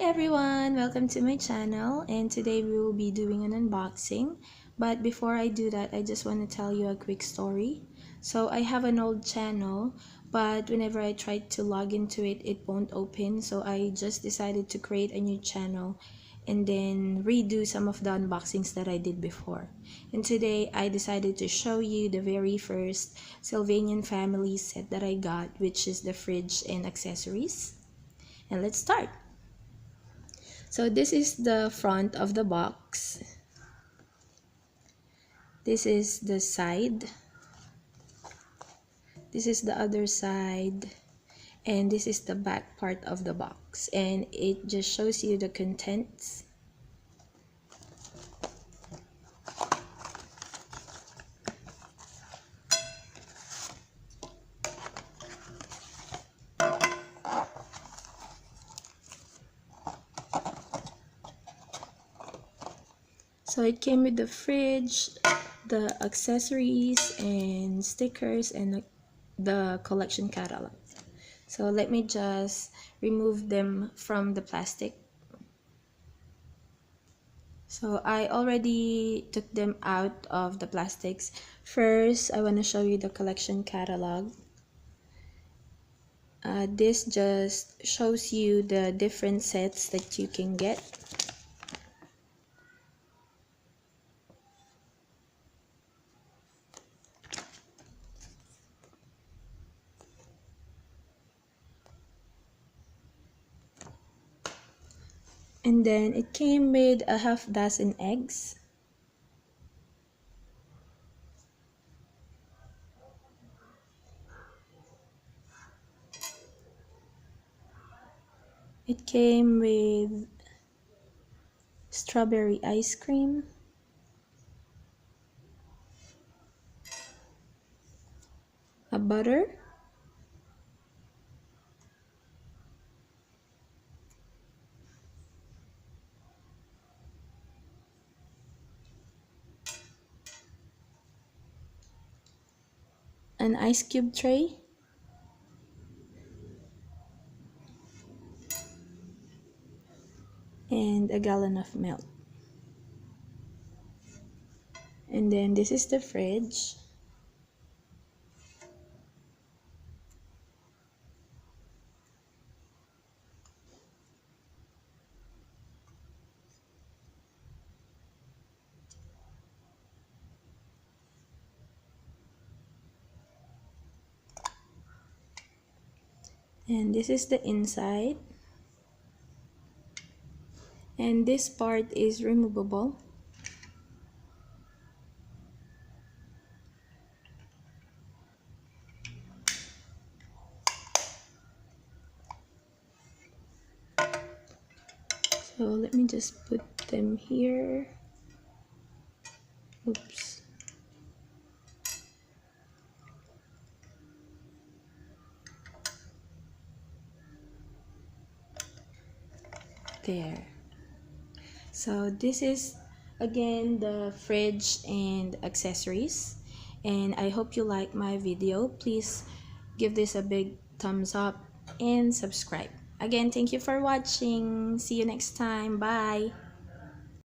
everyone, welcome to my channel, and today we will be doing an unboxing. But before I do that, I just want to tell you a quick story. So I have an old channel, but whenever I try to log into it, it won't open. So I just decided to create a new channel and then redo some of the unboxings that I did before. And today I decided to show you the very first Sylvanian Families set that I got, which is the fridge and accessories. And let's start. So this is the front of the box. This is the side. This is the other side. And this is the back part of the box. And it just shows you the contents. So it came with the fridge, the accessories and stickers, and the collection catalog. So let me just remove them from the plastic. So I already took them out of the plastics. First, I want to show you the collection catalog. This just shows you the different sets that you can get. And then it came with a half dozen eggs. It came with strawberry ice cream, a butter, an ice cube tray, and a gallon of milk. And then this is the fridge. And this is the inside. And this part is removable. So let me just put them here. Oops. There. So this is again the fridge and accessories, and I hope you like my video. Please give this a big thumbs up and subscribe. Again, thank you for watching. See you next time. Bye.